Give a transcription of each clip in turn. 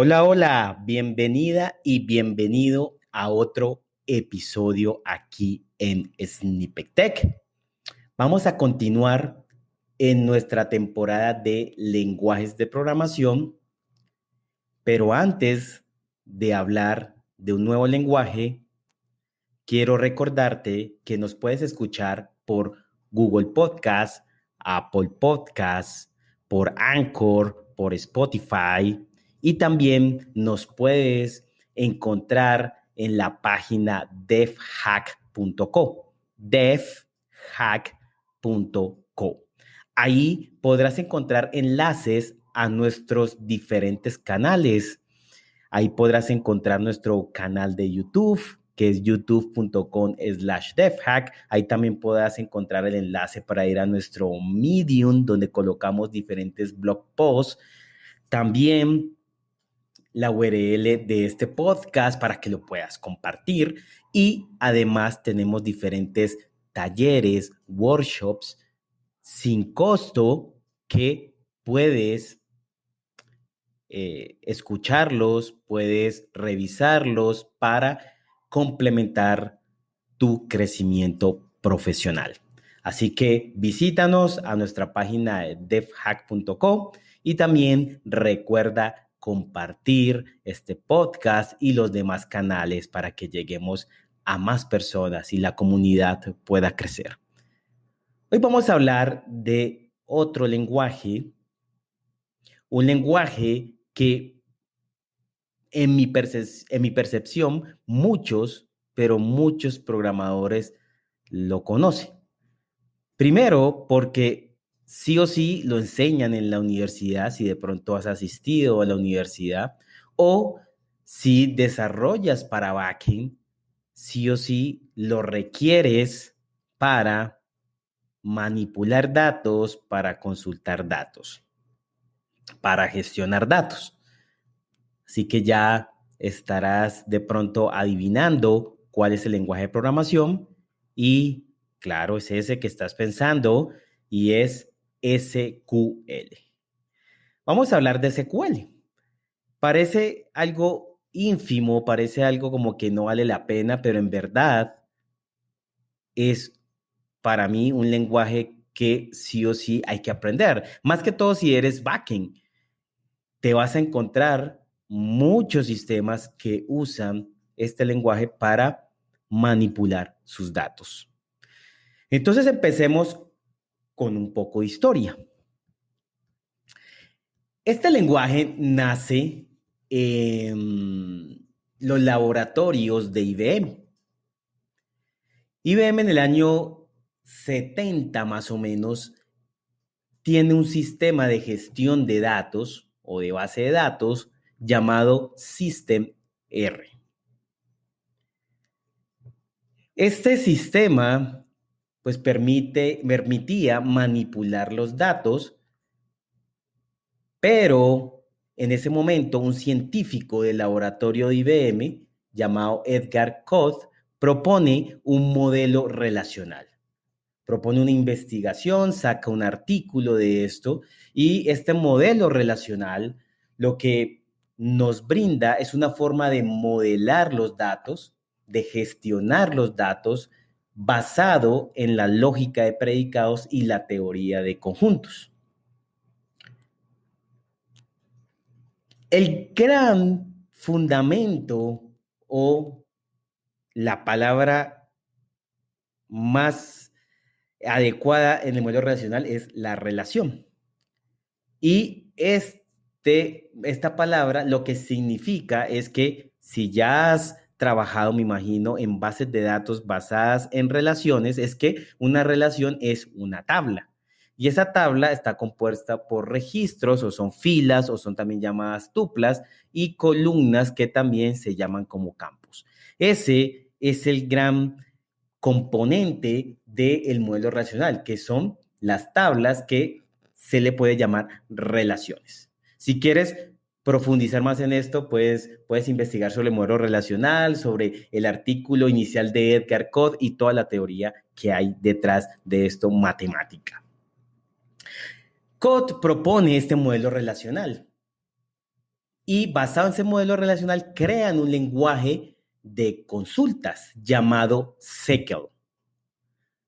Hola, hola, bienvenida y bienvenido a otro episodio aquí en Snippet Tech. Vamos a continuar en nuestra temporada de lenguajes de programación, pero antes de hablar de un nuevo lenguaje, quiero recordarte que nos puedes escuchar por Google Podcast, Apple Podcast, por Anchor, por Spotify y también nos puedes encontrar en la página devhack.co, devhack.co. Ahí podrás encontrar enlaces a nuestros diferentes canales. Ahí podrás encontrar nuestro canal de YouTube, que es youtube.com/devhack. Ahí también podrás encontrar el enlace para ir a nuestro Medium, donde colocamos diferentes blog posts. También la URL de este podcast para que lo puedas compartir. Y además tenemos diferentes talleres, workshops sin costo que puedes escucharlos, puedes revisarlos para complementar tu crecimiento profesional. Así que visítanos a nuestra página devhack.co y también recuerda compartir este podcast y los demás canales para que lleguemos a más personas y la comunidad pueda crecer. Hoy vamos a hablar de otro lenguaje, un lenguaje que en mi percepción, pero muchos programadores lo conocen. Primero, porque sí o sí lo enseñan en la universidad, si de pronto has asistido a la universidad, o si desarrollas para backend, sí o sí lo requieres para manipular datos, para consultar datos, para gestionar datos. Así que ya estarás de pronto adivinando cuál es el lenguaje de programación y claro, es ese que estás pensando y es SQL. Vamos a hablar de SQL. Parece algo ínfimo, parece algo como que no vale la pena, pero en verdad es para mí un lenguaje que sí o sí hay que aprender. Más que todo si eres backend, te vas a encontrar muchos sistemas que usan este lenguaje para manipular sus datos. Entonces empecemos con un poco de historia. Este lenguaje nace en los laboratorios de IBM. IBM en el año 70 más o menos tiene un sistema de gestión de datos o de base de datos llamado System R. Este sistema pues permitía manipular los datos, pero en ese momento un científico del laboratorio de IBM llamado Edgar Koch propone un modelo relacional. Propone una investigación, saca un artículo de esto y este modelo relacional lo que nos brinda es una forma de modelar los datos, de gestionar los datos basado en la lógica de predicados y la teoría de conjuntos. El gran fundamento o la palabra más adecuada en el modelo relacional es la relación. Y esta palabra lo que significa es que si ya has trabajado, me imagino, en bases de datos basadas en relaciones, es que una relación es una tabla. Y esa tabla está compuesta por registros o son filas o son también llamadas tuplas y columnas que también se llaman como campos. Ese es el gran componente del modelo relacional, que son las tablas que se le puede llamar relaciones. Si quieres profundizar más en esto, pues puedes investigar sobre el modelo relacional, sobre el artículo inicial de Edgar Koch y toda la teoría que hay detrás de esto matemática. Koch propone este modelo relacional y basado en ese modelo relacional crean un lenguaje de consultas llamado SQL.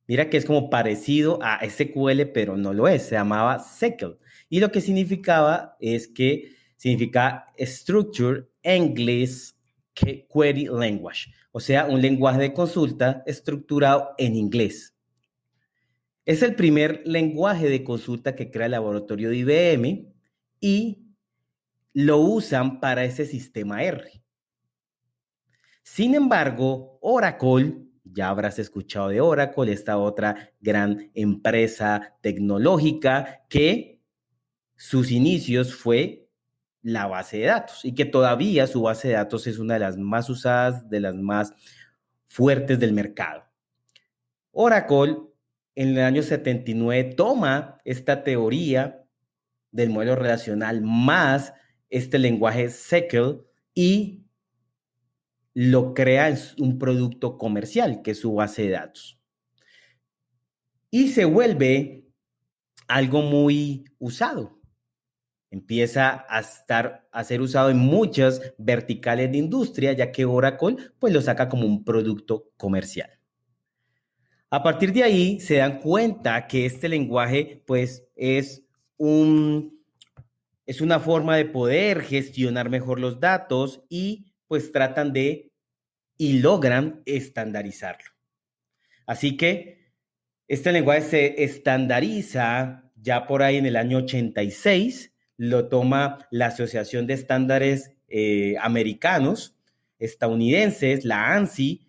Mira que es como parecido a SQL, pero no lo es, se llamaba SQL. Y lo que significaba es que significa Structure English Query Language, o sea, un lenguaje de consulta estructurado en inglés. Es el primer lenguaje de consulta que crea el laboratorio de IBM y lo usan para ese sistema R. Sin embargo, Oracle, ya habrás escuchado de Oracle, esta otra gran empresa tecnológica que sus inicios fue la base de datos y que todavía su base de datos es una de las más usadas, de las más fuertes del mercado. Oracle en el año 79 toma esta teoría del modelo relacional más este lenguaje SQL y lo crea en un producto comercial, que es su base de datos. Y se vuelve algo muy usado. Empieza a ser usado en muchas verticales de industria, ya que Oracle pues lo saca como un producto comercial. A partir de ahí se dan cuenta que este lenguaje pues es una forma de poder gestionar mejor los datos y pues tratan de y logran estandarizarlo. Así que este lenguaje se estandariza ya por ahí en el año 86, lo toma la Asociación de Estándares Americanos, estadounidenses, la ANSI,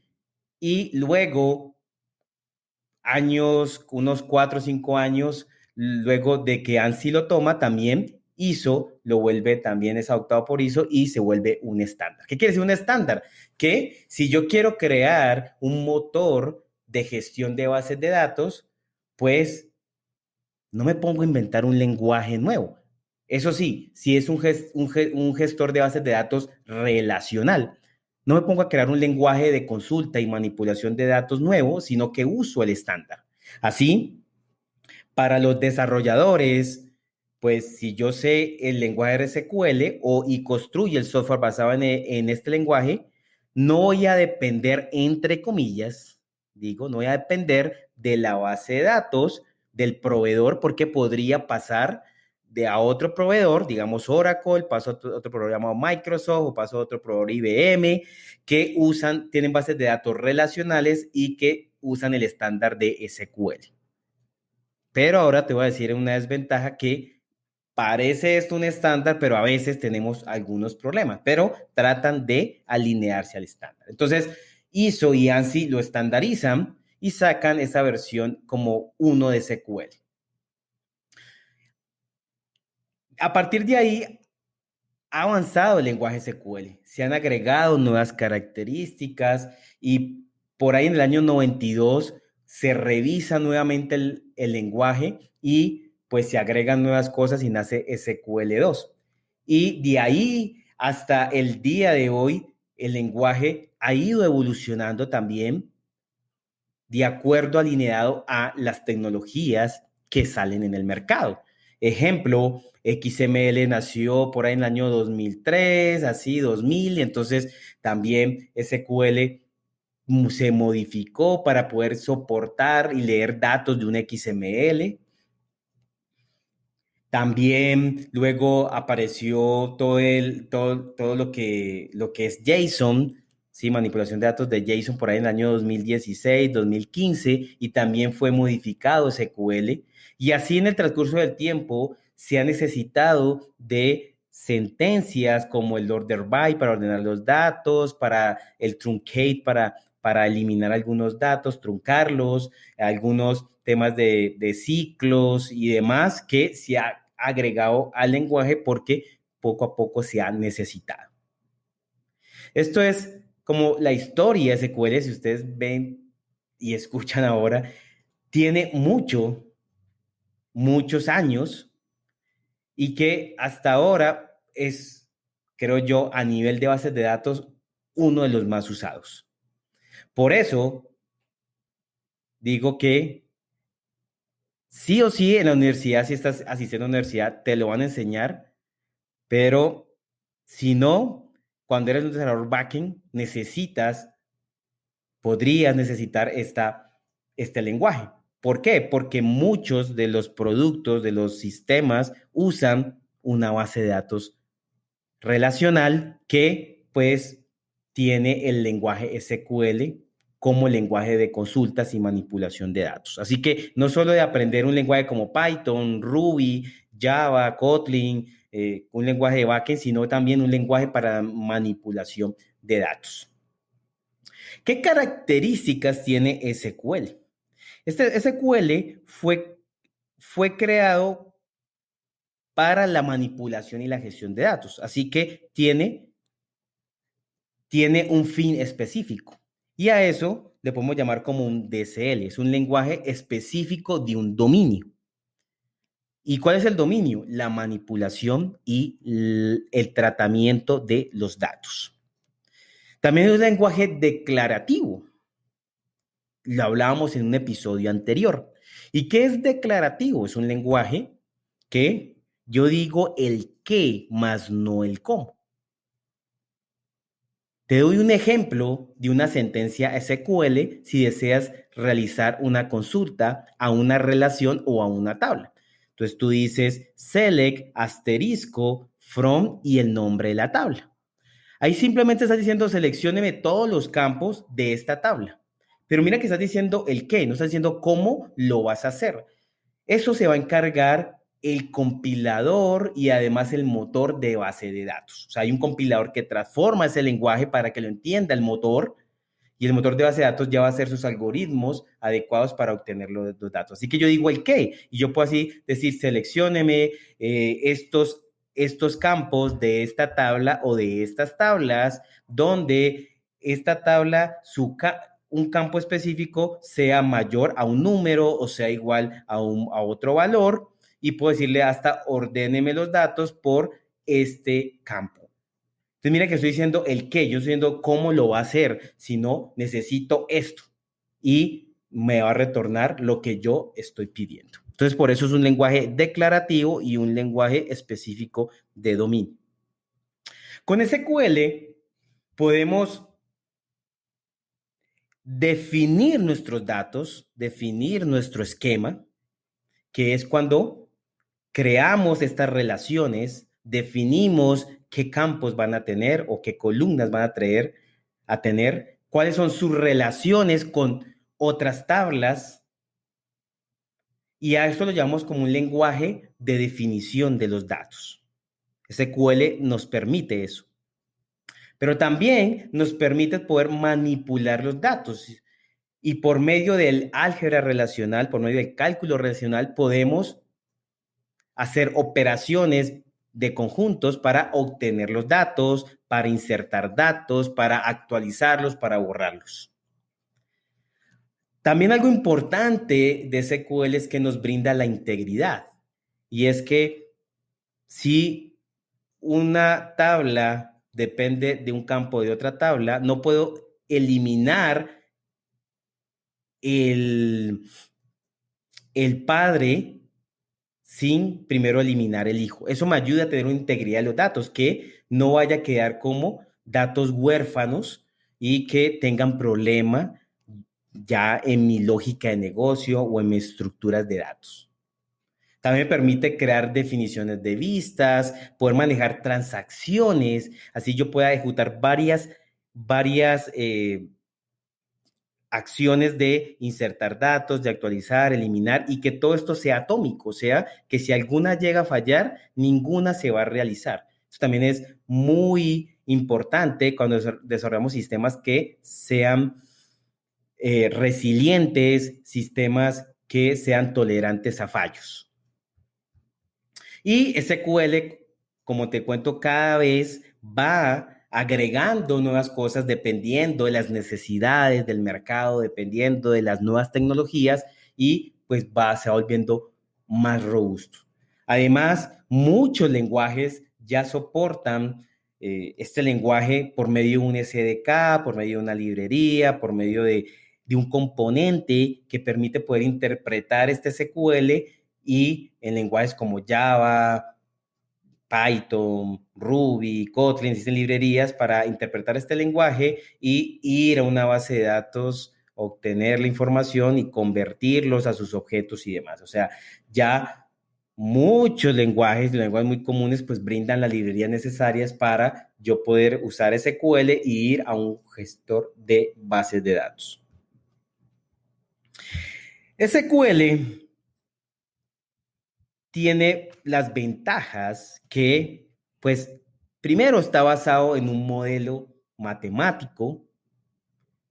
y luego unos 4 o 5 años, luego de que ANSI lo toma, también ISO lo vuelve, también es adoptado por ISO y se vuelve un estándar. ¿Qué quiere decir un estándar? Que si yo quiero crear un motor de gestión de bases de datos, pues no me pongo a inventar un lenguaje nuevo. Eso sí, si es un gestor de bases de datos relacional, no me pongo a crear un lenguaje de consulta y manipulación de datos nuevo, sino que uso el estándar. Así, para los desarrolladores, pues si yo sé el lenguaje RSQL y construye el software basado en este lenguaje, no voy a depender, entre comillas, no voy a depender de la base de datos del proveedor porque podría pasar de a otro proveedor, digamos Oracle, paso a otro proveedor llamado Microsoft o paso a otro proveedor IBM, que tienen bases de datos relacionales y que usan el estándar de SQL. Pero ahora te voy a decir una desventaja que parece esto un estándar, pero a veces tenemos algunos problemas, pero tratan de alinearse al estándar. Entonces, ISO y ANSI lo estandarizan y sacan esa versión como uno de SQL. A partir de ahí, ha avanzado el lenguaje SQL, se han agregado nuevas características y por ahí en el año 92 se revisa nuevamente el lenguaje y pues se agregan nuevas cosas y nace SQL 2. Y de ahí hasta el día de hoy, el lenguaje ha ido evolucionando también de acuerdo alineado a las tecnologías que salen en el mercado. Ejemplo, XML nació por ahí en el año 2003, así 2000, entonces también SQL se modificó para poder soportar y leer datos de un XML. También luego apareció todo lo que es JSON, ¿sí? Manipulación de datos de JSON por ahí en el año 2016, 2015, y también fue modificado SQL. Y así en el transcurso del tiempo se ha necesitado de sentencias como el order by para ordenar los datos, para el truncate para eliminar algunos datos, truncarlos, algunos temas de ciclos y demás que se ha agregado al lenguaje porque poco a poco se ha necesitado. Esto es como la historia de SQL, si ustedes ven y escuchan ahora, tiene muchos años y que hasta ahora es, creo yo, a nivel de bases de datos, uno de los más usados. Por eso digo que sí o sí en la universidad, si estás asistiendo a la universidad, te lo van a enseñar, pero sino cuando eres un desarrollador backend, podrías necesitar este lenguaje. ¿Por qué? Porque muchos de los productos, de los sistemas, usan una base de datos relacional que pues tiene el lenguaje SQL como lenguaje de consultas y manipulación de datos. Así que no solo de aprender un lenguaje como Python, Ruby, Java, Kotlin, un lenguaje de backend, sino también un lenguaje para manipulación de datos. ¿Qué características tiene SQL? Este SQL fue creado para la manipulación y la gestión de datos, así que tiene un fin específico. Y a eso le podemos llamar como un DSL, es un lenguaje específico de un dominio. ¿Y cuál es el dominio? La manipulación y el tratamiento de los datos. También es un lenguaje declarativo. Lo hablábamos en un episodio anterior. ¿Y qué es declarativo? Es un lenguaje que yo digo el qué más no el cómo. Te doy un ejemplo de una sentencia SQL si deseas realizar una consulta a una relación o a una tabla. Entonces tú dices select asterisco from y el nombre de la tabla. Ahí simplemente estás diciendo seleccióneme todos los campos de esta tabla. Pero mira que estás diciendo el qué, no estás diciendo cómo lo vas a hacer. Eso se va a encargar el compilador y además el motor de base de datos. O sea, hay un compilador que transforma ese lenguaje para que lo entienda el motor y el motor de base de datos ya va a hacer sus algoritmos adecuados para obtener los datos. Así que yo digo el qué y yo puedo así decir seleccióneme estos campos de esta tabla o de estas tablas donde esta tabla, un campo específico sea mayor a un número o sea igual a otro valor y puedo decirle hasta ordéneme los datos por este campo. Entonces mira que estoy diciendo el qué, yo estoy diciendo cómo lo va a hacer, si no necesito esto y me va a retornar lo que yo estoy pidiendo. Entonces por eso es un lenguaje declarativo y un lenguaje específico de dominio. Con SQL podemos definir nuestros datos, definir nuestro esquema, que es cuando creamos estas relaciones, definimos qué campos van a tener o qué columnas van a tener, cuáles son sus relaciones con otras tablas, y a esto lo llamamos como un lenguaje de definición de los datos. SQL nos permite eso. Pero también nos permite poder manipular los datos. Y por medio del álgebra relacional, por medio del cálculo relacional, podemos hacer operaciones de conjuntos para obtener los datos, para insertar datos, para actualizarlos, para borrarlos. También algo importante de SQL es que nos brinda la integridad. Y es que si una tabla depende de un campo de otra tabla, no puedo eliminar el padre sin primero eliminar el hijo. Eso me ayuda a tener una integridad de los datos, que no vaya a quedar como datos huérfanos y que tengan problema ya en mi lógica de negocio o en mis estructuras de datos. También me permite crear definiciones de vistas, poder manejar transacciones, así yo pueda ejecutar varias acciones de insertar datos, de actualizar, eliminar y que todo esto sea atómico, o sea, que si alguna llega a fallar, ninguna se va a realizar. Eso también es muy importante cuando desarrollamos sistemas que sean resilientes, sistemas que sean tolerantes a fallos. Y SQL, como te cuento, cada vez va agregando nuevas cosas dependiendo de las necesidades del mercado, dependiendo de las nuevas tecnologías y pues se va volviendo más robusto. Además, muchos lenguajes ya soportan este lenguaje por medio de un SDK, por medio de una librería, por medio de un componente que permite poder interpretar este SQL y en lenguajes como Java, Python, Ruby, Kotlin, existen librerías para interpretar este lenguaje y ir a una base de datos, obtener la información y convertirlos a sus objetos y demás. O sea, ya muchos lenguajes muy comunes, pues brindan las librerías necesarias para yo poder usar SQL y ir a un gestor de bases de datos. SQL tiene las ventajas que, pues, primero está basado en un modelo matemático,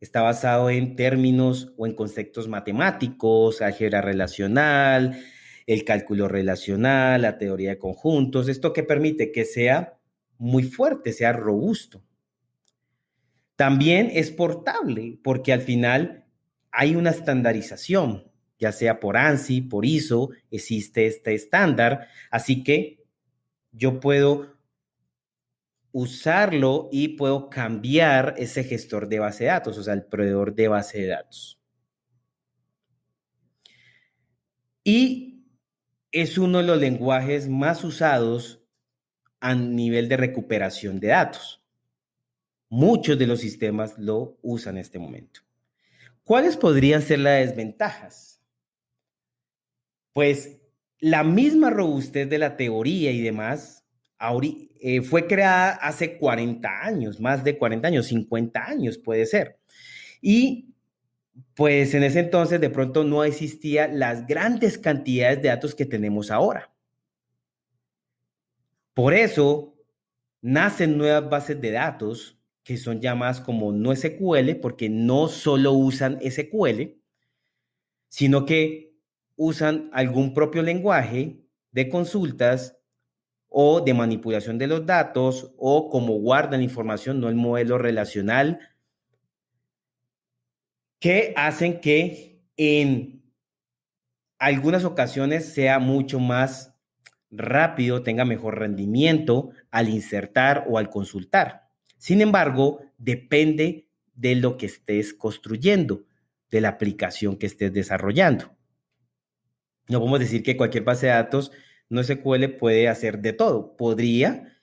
está basado en términos o en conceptos matemáticos, álgebra relacional, el cálculo relacional, la teoría de conjuntos, esto que permite que sea muy fuerte, sea robusto. También es portable porque al final hay una estandarización, ya sea por ANSI, por ISO, existe este estándar, así que yo puedo usarlo y puedo cambiar ese gestor de base de datos, o sea, el proveedor de base de datos. Y es uno de los lenguajes más usados a nivel de recuperación de datos. Muchos de los sistemas lo usan en este momento. ¿Cuáles podrían ser las desventajas? Pues la misma robustez de la teoría y demás fue creada hace 40 años, más de 40 años, 50 años puede ser. Y pues en ese entonces de pronto no existía las grandes cantidades de datos que tenemos ahora. Por eso nacen nuevas bases de datos que son llamadas como no SQL, porque no solo usan SQL, sino que usan algún propio lenguaje de consultas o de manipulación de los datos o como guardan información, no el modelo relacional, que hacen que en algunas ocasiones sea mucho más rápido, tenga mejor rendimiento al insertar o al consultar. Sin embargo, depende de lo que estés construyendo, de la aplicación que estés desarrollando. No podemos decir que cualquier base de datos no SQL puede hacer de todo. Podría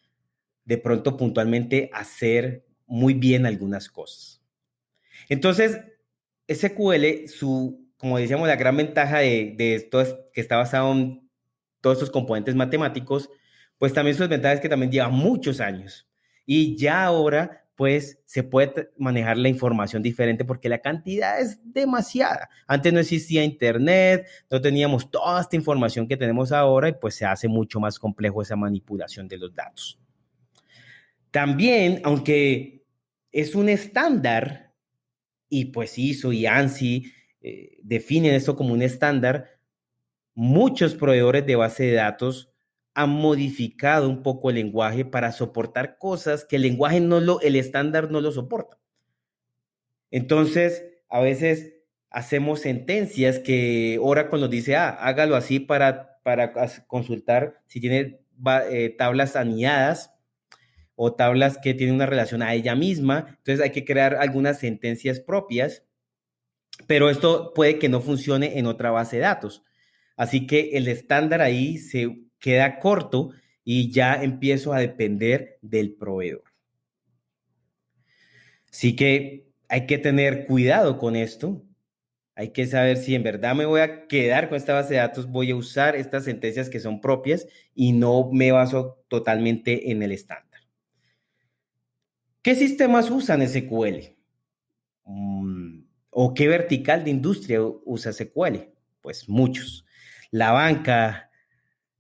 de pronto puntualmente hacer muy bien algunas cosas. Entonces, SQL, como decíamos, la gran ventaja de esto es que está basado en todos estos componentes matemáticos, pues también su desventaja es que también lleva muchos años. Y ya ahora, pues, se puede manejar la información diferente porque la cantidad es demasiada. Antes no existía internet, no teníamos toda esta información que tenemos ahora y pues se hace mucho más complejo esa manipulación de los datos. También, aunque es un estándar, y pues ISO y ANSI definen esto como un estándar, muchos proveedores de base de datos han modificado un poco el lenguaje para soportar cosas que el estándar no lo soporta. Entonces, a veces hacemos sentencias que Oracle nos dice, hágalo así para consultar si tiene tablas anidadas o tablas que tienen una relación a ella misma. Entonces hay que crear algunas sentencias propias, pero esto puede que no funcione en otra base de datos. Así que el estándar ahí se queda corto y ya empiezo a depender del proveedor. Así que hay que tener cuidado con esto. Hay que saber si en verdad me voy a quedar con esta base de datos, voy a usar estas sentencias que son propias y no me baso totalmente en el estándar. ¿Qué sistemas usan SQL? ¿O qué vertical de industria usa SQL? Pues muchos. La banca,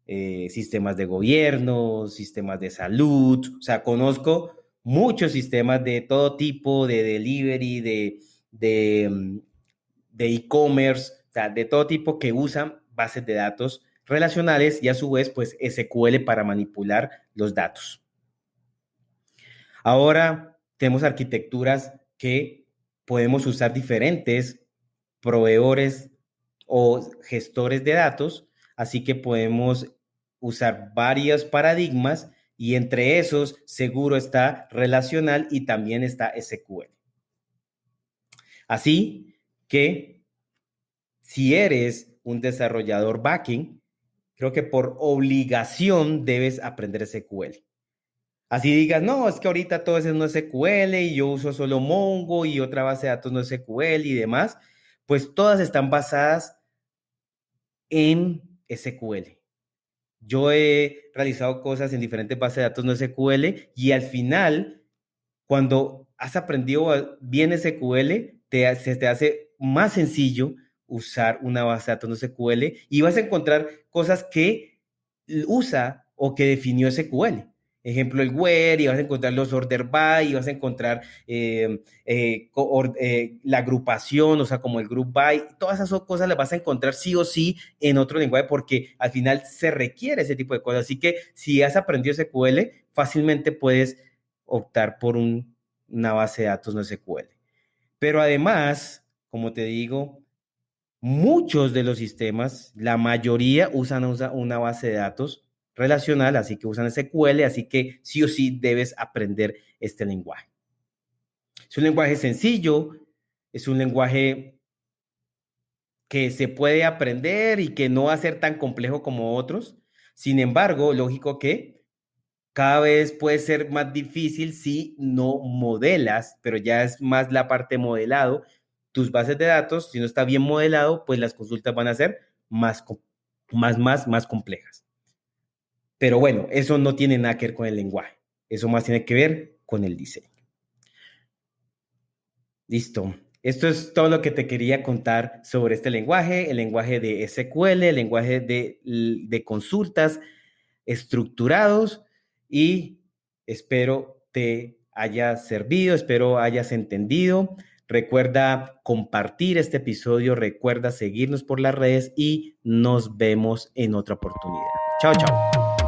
sistemas de gobierno, sistemas de salud, o sea, conozco muchos sistemas de todo tipo, de delivery, de e-commerce, o sea, de todo tipo que usan bases de datos relacionales y a su vez, pues SQL para manipular los datos. Ahora tenemos arquitecturas que podemos usar diferentes proveedores o gestores de datos, así que podemos usar varios paradigmas y entre esos seguro está relacional y también está SQL. Así que si eres un desarrollador backend, creo que por obligación debes aprender SQL. Así digas, no, es que ahorita todo eso no es SQL y yo uso solo Mongo y otra base de datos no es SQL y demás, pues todas están basadas en SQL. Yo he realizado cosas en diferentes bases de datos no SQL y al final, cuando has aprendido bien SQL, se te hace más sencillo usar una base de datos no SQL y vas a encontrar cosas que usa o que definió SQL. Ejemplo, el where, y vas a encontrar los order by, y vas a encontrar la agrupación, o sea, como el group by. Todas esas cosas las vas a encontrar sí o sí en otro lenguaje porque al final se requiere ese tipo de cosas. Así que si has aprendido SQL, fácilmente puedes optar por una base de datos no SQL. Pero además, como te digo, muchos de los sistemas, la mayoría usan una base de datos relacional, así que usan SQL, así que sí o sí debes aprender este lenguaje. Es un lenguaje sencillo, es un lenguaje que se puede aprender y que no va a ser tan complejo como otros. Sin embargo, lógico que cada vez puede ser más difícil si no modelas, pero ya es más la parte de modelado. Tus bases de datos, si no está bien modelado, pues las consultas van a ser más complejas. Pero bueno, eso no tiene nada que ver con el lenguaje. Eso más tiene que ver con el diseño. Listo. Esto es todo lo que te quería contar sobre este lenguaje, el lenguaje de SQL, el lenguaje de consultas estructurados y espero te haya servido, espero hayas entendido. Recuerda compartir este episodio, recuerda seguirnos por las redes y nos vemos en otra oportunidad. Chao, chao.